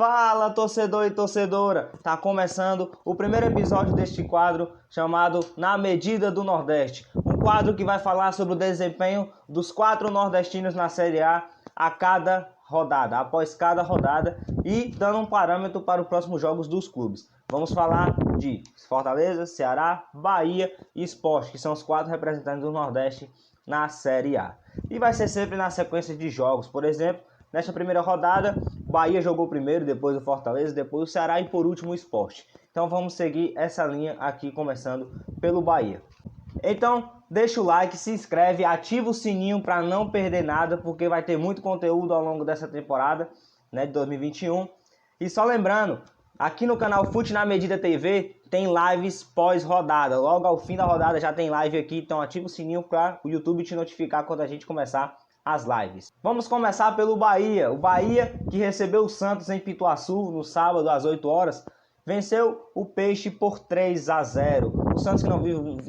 Fala, torcedor e torcedora! Tá começando o primeiro episódio deste quadro chamado Na Medida do Nordeste. Um quadro que vai falar sobre o desempenho dos 4 nordestinos na Série A cada rodada, após cada rodada, e dando um parâmetro para os próximos jogos dos clubes. Vamos falar de Fortaleza, Ceará, Bahia e Sport, que são os 4 representantes do Nordeste na Série A. E vai ser sempre na sequência de jogos. Por exemplo, nesta primeira rodada, o Bahia jogou primeiro, depois o Fortaleza, depois o Ceará e por último o Sport. Então vamos seguir essa linha aqui, começando pelo Bahia. Então deixa o like, se inscreve, ativa o sininho para não perder nada, porque vai ter muito conteúdo ao longo dessa temporada, né, de 2021. E só lembrando, aqui no canal Fute na Medida TV tem lives pós-rodada. Logo ao fim da rodada já tem live aqui, então ativa o sininho para o YouTube te notificar quando a gente começar as lives. Vamos começar pelo Bahia. O Bahia, que recebeu o Santos em Pituaçu no sábado às 8 horas, venceu o Peixe por 3-0. O Santos, que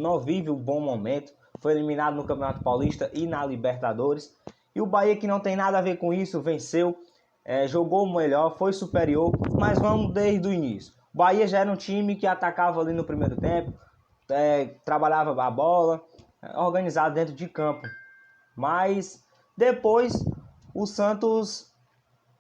não vive um bom momento, foi eliminado no Campeonato Paulista e na Libertadores. E o Bahia, que não tem nada a ver com isso, venceu, jogou melhor, foi superior, mas vamos desde o início. O Bahia já era um time que atacava ali no primeiro tempo, trabalhava a bola, organizado dentro de campo. Mas depois o Santos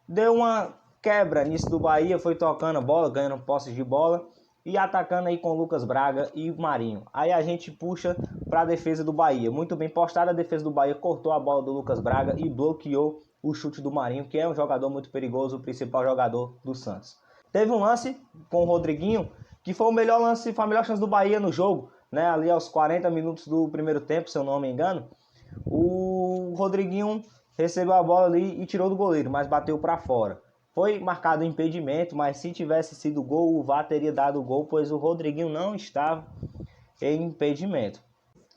deu uma quebra nisso do Bahia, foi tocando a bola, ganhando posse de bola e atacando aí com Lucas Braga e Marinho. Aí a gente puxa para a defesa do Bahia. Muito bem postada, a defesa do Bahia cortou a bola do Lucas Braga e bloqueou o chute do Marinho, que é um jogador muito perigoso, o principal jogador do Santos. Teve um lance com o Rodriguinho, que foi o melhor lance, foi a melhor chance do Bahia no jogo, né? Ali aos 40 minutos do primeiro tempo, se eu não me engano. O Rodriguinho recebeu a bola ali e tirou do goleiro, mas bateu para fora. Foi marcado impedimento, mas se tivesse sido gol, o VAR teria dado o gol, pois o Rodriguinho não estava em impedimento.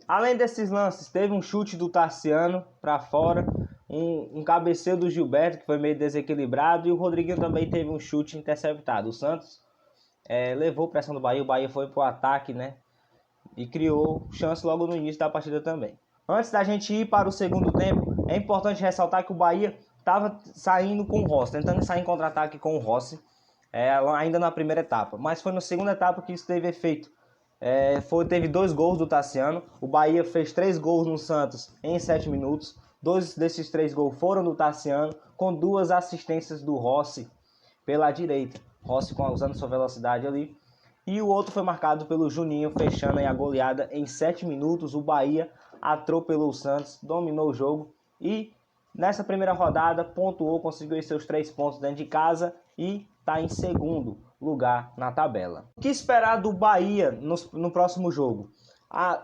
Além desses lances, teve um chute do Tarciano para fora, um cabeceio do Gilberto, que foi meio desequilibrado, e o Rodriguinho também teve um chute interceptado. O Santos levou pressão do Bahia, o Bahia foi para o ataque, né? E criou chance logo no início da partida também. Antes da gente ir para o segundo tempo, é importante ressaltar que o Bahia estava saindo com o Rossi, tentando sair em contra-ataque com o Rossi, ainda na primeira etapa. Mas foi na segunda etapa que isso teve efeito. Teve 2 gols do Tarciano, o Bahia fez 3 gols no Santos em 7 minutos. 2 desses 3 gols foram do Tarciano, com 2 assistências do Rossi pela direita. Rossi usando sua velocidade ali. E o outro foi marcado pelo Juninho, fechando a goleada em 7 minutos. O Bahia atropelou o Santos, dominou o jogo e nessa primeira rodada pontuou, conseguiu os seus 3 pontos dentro de casa e está em segundo lugar na tabela. O que esperar do Bahia no próximo jogo?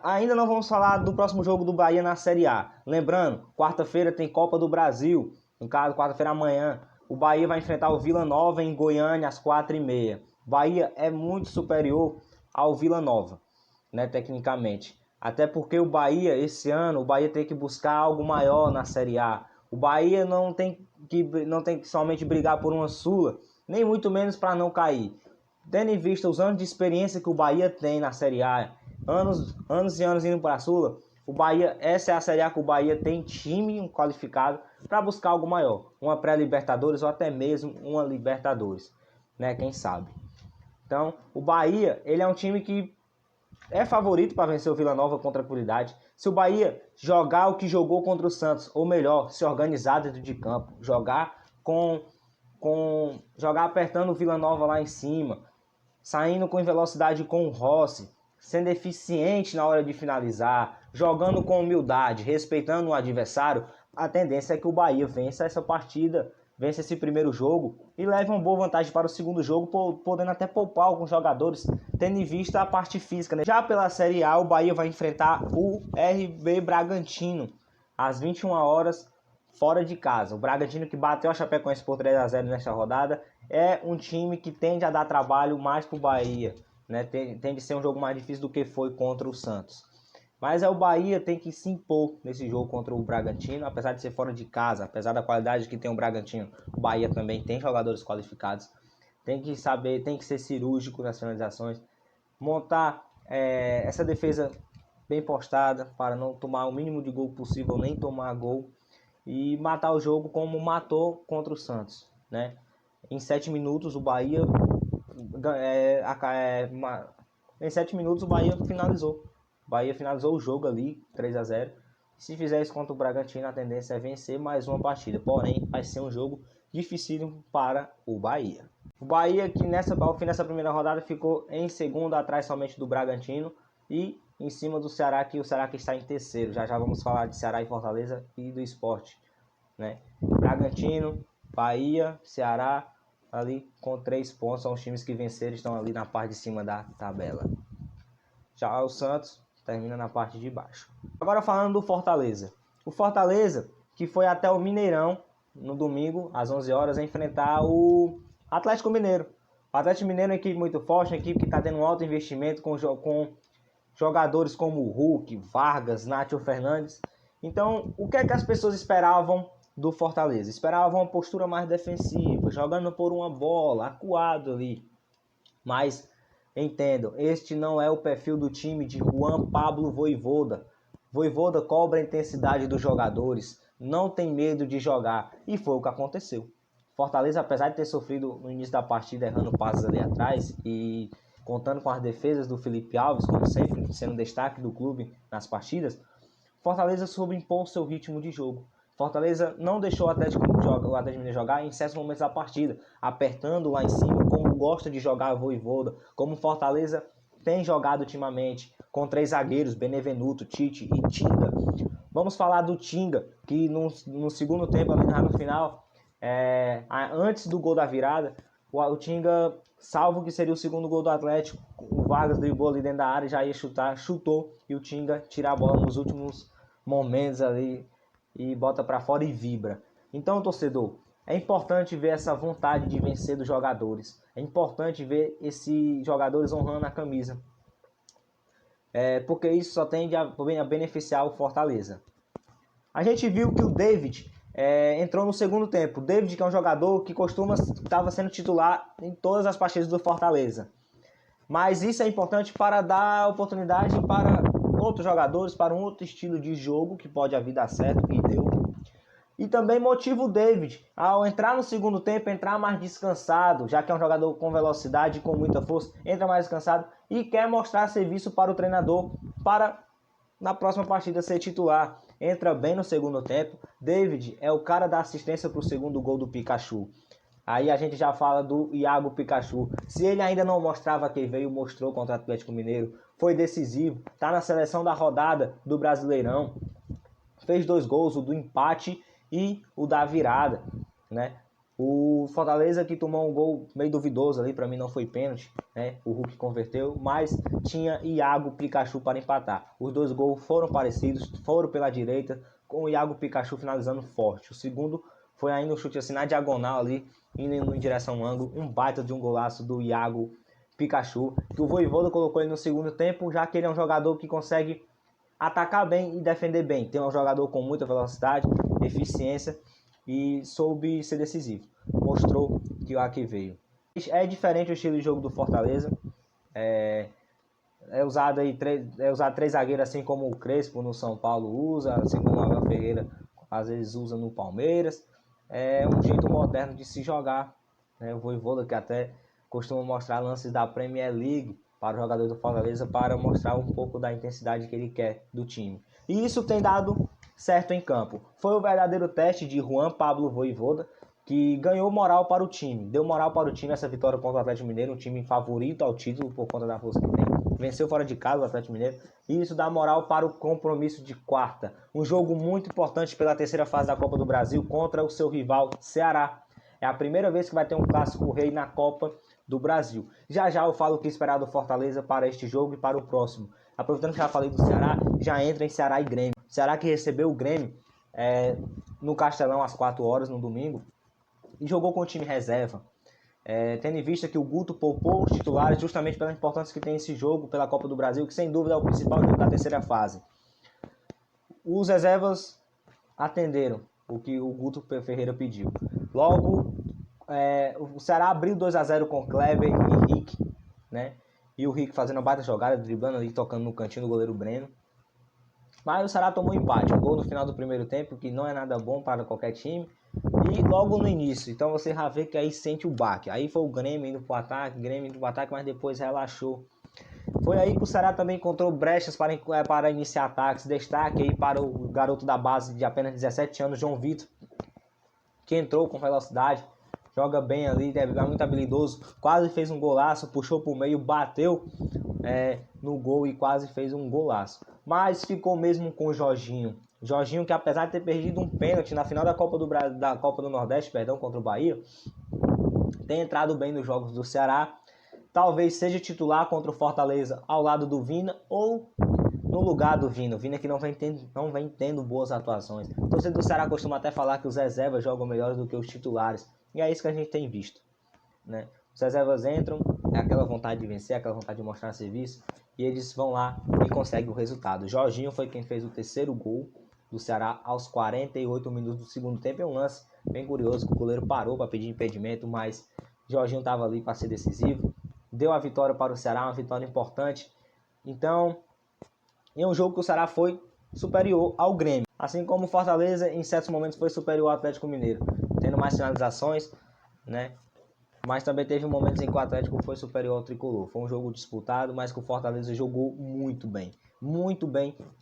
Ainda não vamos falar do próximo jogo do Bahia na Série A. Lembrando, quarta-feira tem Copa do Brasil. No caso, quarta-feira amanhã, o Bahia vai enfrentar o Vila Nova em Goiânia às 4h30. O Bahia é muito superior ao Vila Nova, né, tecnicamente. Até porque o Bahia, esse ano, o Bahia tem que buscar algo maior na Série A. O Bahia não tem que somente brigar por uma Sula, nem muito menos para não cair. Tendo em vista os anos de experiência que o Bahia tem na Série A, anos e anos indo para a Sula, o Bahia, essa é a Série A que o Bahia tem time qualificado para buscar algo maior. Uma pré-Libertadores ou até mesmo uma Libertadores, né? Quem sabe. Então, o Bahia, ele é um time que é favorito para vencer o Vila Nova com tranquilidade. Se o Bahia jogar o que jogou contra o Santos, ou melhor, se organizar dentro de campo, jogar jogar apertando o Vila Nova lá em cima, saindo com velocidade com o Rossi, sendo eficiente na hora de finalizar, jogando com humildade, respeitando o adversário, a tendência é que o Bahia vença essa partida, vence esse primeiro jogo e leve uma boa vantagem para o segundo jogo, podendo até poupar alguns jogadores, tendo em vista a parte física, né? Já pela Série A, o Bahia vai enfrentar o RB Bragantino às 21 horas, fora de casa. O Bragantino, que bateu a Chapecoense por 3-0 nesta rodada, é um time que tende a dar trabalho mais para o Bahia, né? Tende a ser um jogo mais difícil do que foi contra o Santos. Mas o Bahia tem que se impor nesse jogo contra o Bragantino, apesar de ser fora de casa, apesar da qualidade que tem o Bragantino, o Bahia também tem jogadores qualificados. Tem que saber, tem que ser cirúrgico nas finalizações, montar essa defesa bem postada para não tomar o mínimo de gol possível, nem tomar gol, e matar o jogo como matou contra o Santos, né? Em 7 minutos o Bahia em 7 minutos o Bahia finalizou. O Bahia finalizou o jogo ali, 3-0. Se fizer isso contra o Bragantino, a tendência é vencer mais uma partida. Porém, vai ser um jogo difícil para o Bahia. O Bahia, que ao fim dessa primeira rodada, ficou em segundo, atrás somente do Bragantino. E em cima do Ceará, que o Ceará que está em terceiro. Já vamos falar de Ceará e Fortaleza e do Sport, né? Bragantino, Bahia, Ceará, ali com 3 pontos. São os times que venceram, estão ali na parte de cima da tabela. Já o Santos termina na parte de baixo. Agora falando do Fortaleza. O Fortaleza, que foi até o Mineirão no domingo, às 11 horas, enfrentar o Atlético Mineiro. O Atlético Mineiro é uma equipe muito forte, uma equipe que está tendo um alto investimento com jogadores como o Hulk, Vargas, Nátio Fernandes. Então, o que é que as pessoas esperavam do Fortaleza? Esperavam uma postura mais defensiva, jogando por uma bola, acuado ali. Mas, entendo, este não é o perfil do time de Juan Pablo Vojvoda. Vojvoda cobra a intensidade dos jogadores, não tem medo de jogar, e foi o que aconteceu. Fortaleza, apesar de ter sofrido no início da partida, errando passes ali atrás e contando com as defesas do Felipe Alves, como sempre, sendo destaque do clube nas partidas, Fortaleza soube impor o seu ritmo de jogo. Fortaleza não deixou o Atlético Mineiro jogar em certos momentos da partida, apertando lá em cima, como gosta de jogar a Vojvoda, como Fortaleza tem jogado ultimamente, com 3 zagueiros, Benevenuto, Tite e Tinga. Vamos falar do Tinga, que no segundo tempo, ali no final, antes do gol da virada, o Tinga, salvo que seria o segundo gol do Atlético, o Vargas driblou ali dentro da área, já ia chutar, chutou, e o Tinga tira a bola nos últimos momentos ali, e bota para fora e vibra. Então, torcedor, é importante ver essa vontade de vencer dos jogadores. É importante ver esses jogadores honrando a camisa. Porque isso só tende a beneficiar o Fortaleza. A gente viu que o David entrou no segundo tempo. O David, que é um jogador que estava sendo titular em todas as partidas do Fortaleza. Mas isso é importante para dar oportunidade para outros jogadores, para um outro estilo de jogo que pode a vida dar certo, e deu. E também motiva o David, ao entrar no segundo tempo, entrar mais descansado, já que é um jogador com velocidade e com muita força, entra mais descansado e quer mostrar serviço para o treinador para, na próxima partida, ser titular. Entra bem no segundo tempo. David é o cara da assistência para o segundo gol do Pikachu. Aí a gente já fala do Iago Pikachu. Se ele ainda não mostrava que veio, mostrou contra o Atlético Mineiro. Foi decisivo. Está na seleção da rodada do Brasileirão. Fez 2 gols, o do empate e o da virada, né? O Fortaleza que tomou um gol meio duvidoso ali, para mim não foi pênalti, né? O Hulk converteu, mas tinha Iago Pikachu para empatar. Os 2 gols foram parecidos, foram pela direita, com o Iago Pikachu finalizando forte. O segundo foi ainda um chute assim na diagonal ali, indo em direção ao ângulo, um baita de um golaço do Iago Pikachu, que o Vojvoda colocou ele no segundo tempo, já que ele é um jogador que consegue atacar bem e defender bem. Tem um jogador com muita velocidade, eficiência e soube ser decisivo. Mostrou que lá que veio. É diferente o estilo de jogo do Fortaleza. É usado 3 zagueiros, assim como o Crespo no São Paulo usa, assim como o Abel Ferreira às vezes usa no Palmeiras. É um jeito moderno de se jogar, né? O Vojvoda, que até costuma mostrar lances da Premier League para o jogador do Fortaleza, para mostrar um pouco da intensidade que ele quer do time. E isso tem dado certo em campo. Foi o verdadeiro teste de Juan Pablo Vojvoda, que ganhou moral para o time. Deu moral para o time essa vitória contra o Atlético Mineiro, um time favorito ao título por conta da força que tem. Venceu fora de casa o Atlético Mineiro. E isso dá moral para o compromisso de quarta. Um jogo muito importante pela terceira fase da Copa do Brasil contra o seu rival Ceará. É a primeira vez que vai ter um clássico rei na Copa do Brasil. Já eu falo o que esperar do Fortaleza para este jogo e para o próximo. Aproveitando que já falei do Ceará, já entra em Ceará e Grêmio. Ceará que recebeu o Grêmio no Castelão às 4 horas no domingo e jogou com o time reserva. Tendo em vista que o Guto poupou os titulares justamente pela importância que tem esse jogo pela Copa do Brasil, que sem dúvida é o principal jogo da terceira fase. Os reservas atenderam o que o Guto Ferreira pediu. Logo, o Ceará abriu 2-0 com Kleber e Rick, né? E o Rick fazendo uma baita jogada, driblando ali, tocando no cantinho do goleiro Breno. Mas o Ceará tomou empate, um gol no final do primeiro tempo, que não é nada bom para qualquer time. E logo no início, então você já vê que aí sente o baque. Aí foi o Grêmio indo pro ataque, mas depois relaxou. Foi aí que o Ceará também encontrou brechas para iniciar ataques. Destaque aí para o garoto da base de apenas 17 anos, João Vitor, que entrou com velocidade, joga bem ali, é muito habilidoso, quase fez um golaço, puxou para o meio, bateu no gol e quase fez um golaço. Mas ficou mesmo com o Jorginho. Jorginho, que apesar de ter perdido um pênalti na final da Copa do Nordeste, contra o Bahia, tem entrado bem nos jogos do Ceará. Talvez seja titular contra o Fortaleza ao lado do Vina ou no lugar do Vina. O Vina que não vem tendo boas atuações. O torcedor do Ceará costuma até falar que os reservas jogam melhor do que os titulares. E é isso que a gente tem visto, né? Os reservas entram, é aquela vontade de vencer, aquela vontade de mostrar serviço, e eles vão lá e conseguem o resultado. Jorginho foi quem fez o terceiro gol do Ceará aos 48 minutos do segundo tempo. É um lance bem curioso, que o goleiro parou para pedir impedimento, mas Jorginho estava ali para ser decisivo. Deu a vitória para o Ceará, uma vitória importante. Então, em um jogo que o Ceará foi superior ao Grêmio. Assim como o Fortaleza, em certos momentos, foi superior ao Atlético Mineiro, tendo mais finalizações, né? Mas também teve momentos em que o Atlético foi superior ao Tricolor. Foi um jogo disputado, mas que o Fortaleza jogou muito bem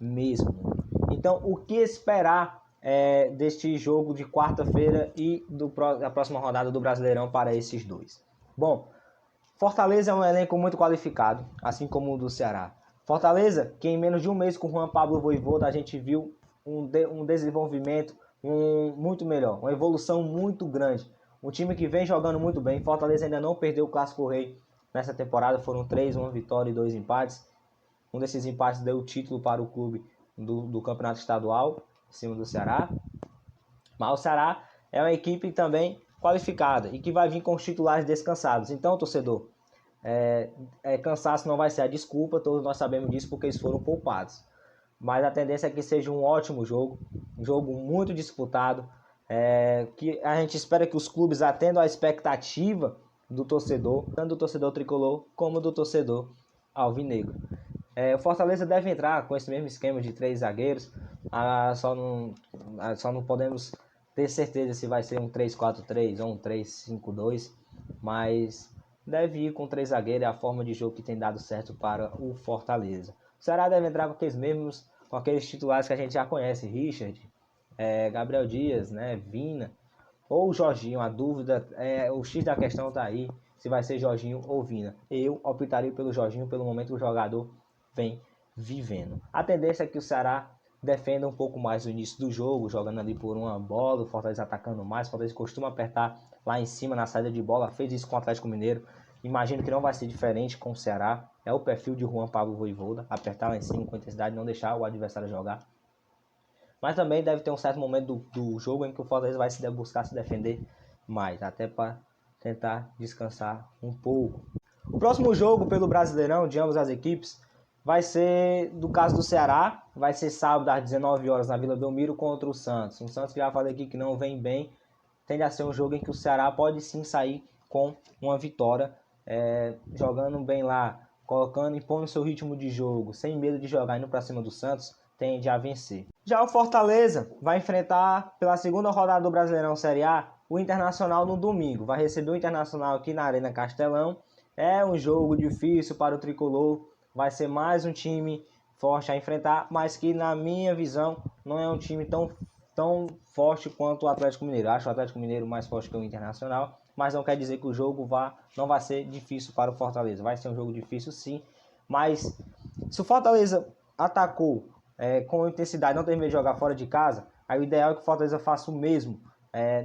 mesmo. Então, o que esperar deste jogo de quarta-feira e da próxima rodada do Brasileirão para esses dois? Bom, Fortaleza é um elenco muito qualificado, assim como o do Ceará. Fortaleza, que em menos de um mês com o Juan Pablo Vojvoda, a gente viu um desenvolvimento muito melhor, uma evolução muito grande. Um time que vem jogando muito bem. Fortaleza ainda não perdeu o Clássico Rei nessa temporada, foram 3, uma vitória e 2 empates. Um desses empates deu o título para o clube do Campeonato Estadual, em cima do Ceará. Mas o Ceará é uma equipe também qualificada e que vai vir com os titulares descansados. Então, torcedor, cansaço não vai ser a desculpa, todos nós sabemos disso porque eles foram poupados. Mas a tendência é que seja um ótimo jogo, um jogo muito disputado, que a gente espera que os clubes atendam à expectativa do torcedor, tanto do torcedor tricolor como do torcedor alvinegro. O Fortaleza deve entrar com esse mesmo esquema de 3 zagueiros, só não podemos ter certeza se vai ser um 3-4-3 ou um 3-5-2, mas deve ir com 3 zagueiros, é a forma de jogo que tem dado certo para o Fortaleza. O Ceará deve entrar com aqueles titulares que a gente já conhece, Richard, Gabriel Dias, né, Vina ou Jorginho. A dúvida, o X da questão está aí, se vai ser Jorginho ou Vina. Eu optaria pelo Jorginho pelo momento que o jogador vem vivendo. A tendência é que o Ceará defenda um pouco mais no início do jogo, jogando ali por uma bola, o Fortaleza atacando mais. O Fortaleza costuma apertar lá em cima na saída de bola, fez isso com o Atlético Mineiro. Imagino que não vai ser diferente com o Ceará. É o perfil de Juan Pablo Vojvoda, apertar lá em cima com intensidade, não deixar o adversário jogar. Mas também deve ter um certo momento do jogo em que o Fortaleza vai buscar se defender mais, até para tentar descansar um pouco. O próximo jogo pelo Brasileirão de ambas as equipes vai ser, do caso do Ceará, vai ser sábado às 19 horas na Vila Belmiro contra o Santos. Um Santos que já falei aqui que não vem bem, tende a ser um jogo em que o Ceará pode sim sair com uma vitória, jogando bem lá, impondo seu ritmo de jogo, sem medo de jogar, indo para cima do Santos, tende a vencer. Já o Fortaleza vai enfrentar pela segunda rodada do Brasileirão Série A o Internacional no domingo. Vai receber o Internacional aqui na Arena Castelão. É um jogo difícil para o Tricolor. Vai ser mais um time forte a enfrentar, mas que na minha visão não é um time tão forte quanto o Atlético Mineiro. Acho o Atlético Mineiro mais forte que o Internacional, mas não quer dizer que o jogo não vai ser difícil para o Fortaleza. Vai ser um jogo difícil sim, mas se o Fortaleza atacou com intensidade, não tem medo de jogar fora de casa, aí o ideal é que o Fortaleza faça o mesmo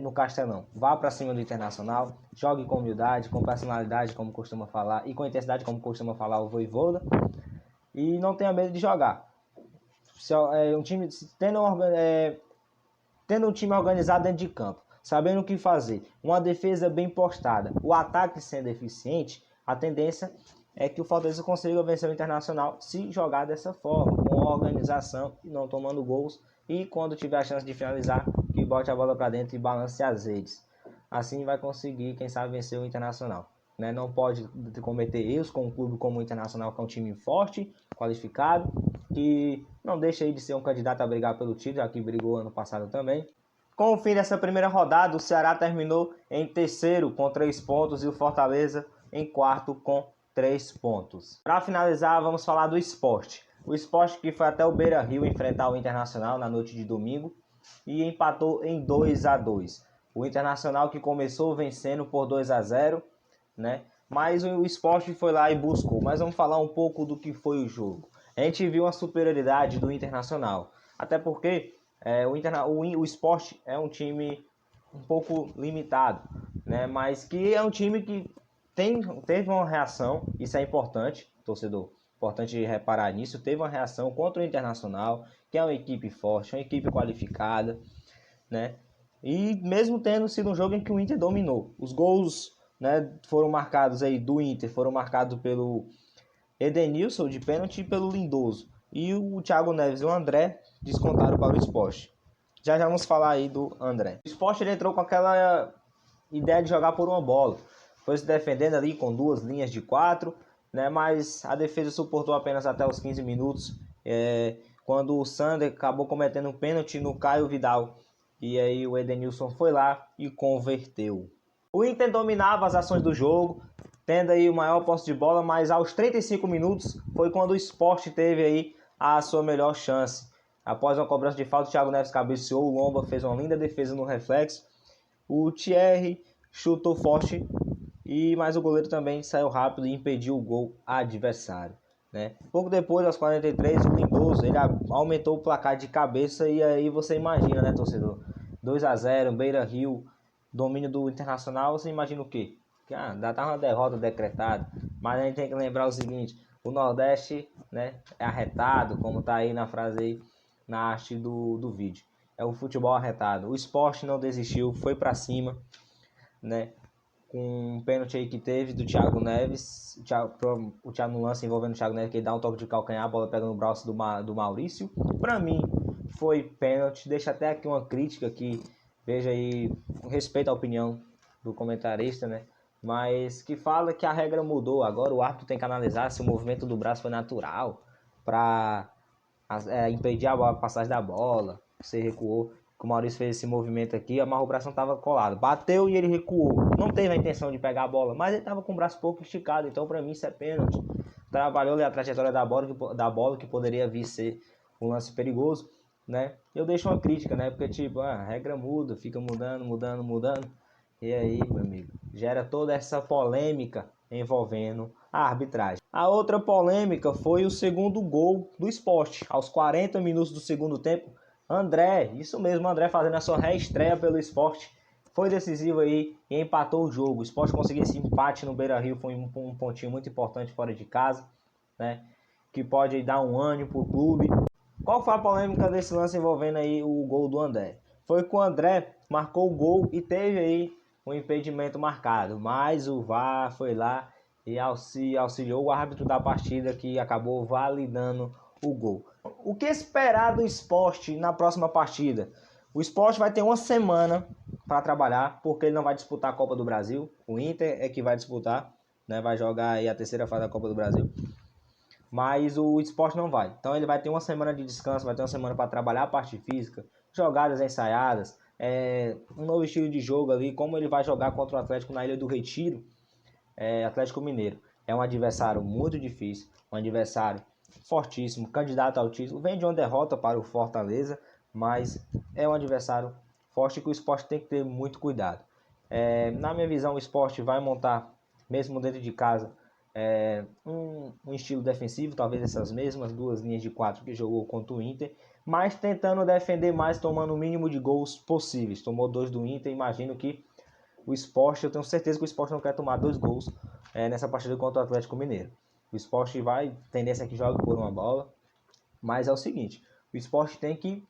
no Castelão. Vá para cima do Internacional, jogue com humildade, com personalidade, como costuma falar, e com intensidade, como costuma falar o Vojvoda, e não tenha medo de jogar. Tendo um time organizado dentro de campo, sabendo o que fazer, uma defesa bem postada, o ataque sendo eficiente, a tendência é que o Fortaleza consiga vencer o Internacional se jogar dessa forma, com organização e não tomando gols, e quando tiver a chance de finalizar, que bote a bola para dentro e balance as redes. Assim vai conseguir, quem sabe, vencer o Internacional. né? Não pode cometer erros com um clube como o Internacional, que é um time forte, qualificado, que não deixa aí de ser um candidato a brigar pelo título, já que brigou ano passado também. Com o fim dessa primeira rodada, o Ceará terminou em terceiro com 3 pontos e o Fortaleza em quarto com 3 pontos. Para finalizar, vamos falar do Sport. O Sport que foi até o Beira-Rio enfrentar o Internacional na noite de domingo e empatou em 2-2. O Internacional que começou vencendo por 2-0, né? Mas o Sport foi lá e buscou. Mas vamos falar um pouco do que foi o jogo. A gente viu uma superioridade do Internacional. Até porque o Sport é um time um pouco limitado, né? Mas que é um time que teve uma reação, isso é importante, torcedor. Importante reparar nisso, teve uma reação contra o Internacional, que é uma equipe forte, uma equipe qualificada, né? E mesmo tendo sido um jogo em que o Inter dominou. Os gols, né, foram marcados aí do Inter, foram marcados pelo Edenilson de pênalti e pelo Lindoso. E o Thiago Neves e o André descontaram para o Sport. Já vamos falar aí do André. O Sport ele entrou com aquela ideia de jogar por uma bola. Foi se defendendo ali com 2 linhas de 4, né? Mas a defesa suportou apenas até os 15 minutos. Quando o Sander acabou cometendo um pênalti no Caio Vidal. E aí o Edenilson foi lá e converteu. O Inter dominava as ações do jogo, tendo aí o maior posse de bola, mas aos 35 minutos foi quando o Sport teve aí a sua melhor chance. Após uma cobrança de falta, o Thiago Neves cabeceou, o Lomba fez uma linda defesa no reflexo. O Thierry chutou forte, mas o goleiro também saiu rápido e impediu o gol adversário, né? Pouco depois, aos 43, o Lindoso ele aumentou o placar de cabeça e aí você imagina, né, torcedor? 2-0, Beira-Rio, domínio do Internacional, você imagina o quê? Que ainda estava uma derrota decretada, mas a gente tem que lembrar o seguinte, o Nordeste, né, é arretado, como está aí na frase aí, na arte do vídeo. É o futebol arretado. O Sport não desistiu, foi para cima, né? Com um pênalti aí que teve do Thiago Neves, o Thiago no lance envolvendo o Thiago Neves, que ele dá um toque de calcanhar, a bola pega no braço do Maurício. Para mim, foi pênalti. Deixa até aqui uma crítica que veja aí, respeito à opinião do comentarista, né? Mas que fala que a regra mudou. Agora o árbitro tem que analisar se o movimento do braço foi natural para impedir a passagem da bola. Você recuou. O Maurício fez esse movimento aqui, o braço não estava colado. Bateu e ele recuou. Não teve a intenção de pegar a bola, mas ele estava com o braço pouco esticado. Então, para mim, isso é pênalti. Trabalhou ali a trajetória da bola, que poderia vir ser um lance perigoso, né? Eu deixo uma crítica, né? Porque, tipo, a regra muda, fica mudando. E aí, meu amigo, gera toda essa polêmica envolvendo a arbitragem. A outra polêmica foi o segundo gol do Sport. Aos 40 minutos do segundo tempo, André, isso mesmo, André fazendo a sua reestreia pelo Sport, foi decisivo aí e empatou o jogo. O Sport conseguiu esse empate no Beira-Rio, foi um pontinho muito importante fora de casa, né? Que pode dar um ânimo pro clube. Qual foi a polêmica desse lance envolvendo aí o gol do André? Foi que o André marcou o gol e teve aí um impedimento marcado, mas o VAR foi lá e auxiliou o árbitro da partida, que acabou validando o gol. O que esperar do Sport na próxima partida? O Sport vai ter uma semana para trabalhar, porque ele não vai disputar a Copa do Brasil. O Inter é que vai disputar, né? Vai jogar aí a terceira fase da Copa do Brasil. Mas o Sport não vai. Então ele vai ter uma semana de descanso, vai ter uma semana para trabalhar a parte física, jogadas ensaiadas, um novo estilo de jogo ali, como ele vai jogar contra o Atlético na Ilha do Retiro, Atlético Mineiro. É um adversário muito difícil, um adversário fortíssimo, candidato ao título. Vem de uma derrota para o Fortaleza, mas é um adversário forte que o Sport tem que ter muito cuidado. Na minha visão, o Sport vai montar, mesmo dentro de casa, um estilo defensivo, talvez essas mesmas 2 linhas de 4 que jogou contra o Inter, mas tentando defender mais, tomando o mínimo de gols possíveis. Tomou 2 do Inter, imagino que o Sport, eu tenho certeza que o Sport não quer tomar 2 gols nessa partida contra o Atlético Mineiro. O Sport vai, tendência que joga por uma bola, mas é o seguinte, o Sport tem que,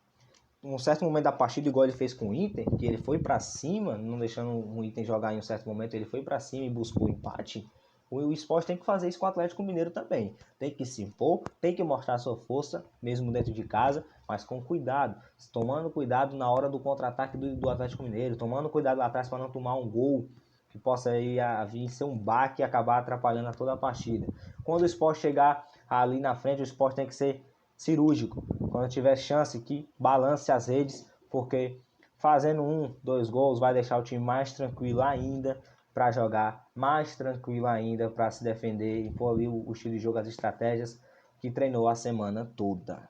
em um certo momento da partida, igual ele fez com o Inter, que ele foi para cima, não deixando o Inter jogar em um certo momento, ele foi para cima e buscou o empate. O Sport tem que fazer isso com o Atlético Mineiro também. Tem que se impor, tem que mostrar sua força, mesmo dentro de casa, mas com cuidado. Tomando cuidado na hora do contra-ataque do Atlético Mineiro, tomando cuidado lá atrás para não tomar um gol, que possa ir a vir ser um baque e acabar atrapalhando a toda a partida. Quando o Sport chegar ali na frente, o Sport tem que ser cirúrgico. Quando tiver chance, que balance as redes, porque fazendo 1, 2 gols vai deixar o time mais tranquilo ainda para jogar, mais tranquilo ainda para se defender e pôr ali o estilo de jogo, as estratégias que treinou a semana toda.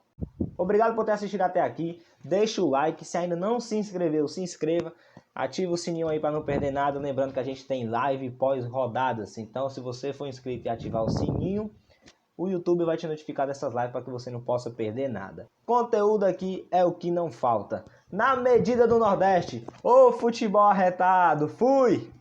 Obrigado por ter assistido até aqui. Deixa o like. Se ainda não se inscreveu, se inscreva. Ativa o sininho aí para não perder nada. Lembrando que a gente tem live pós-rodadas. Então, se você for inscrito e ativar o sininho, o YouTube vai te notificar dessas lives para que você não possa perder nada. Conteúdo aqui é o que não falta. Na medida do Nordeste. Ô futebol arretado. Fui!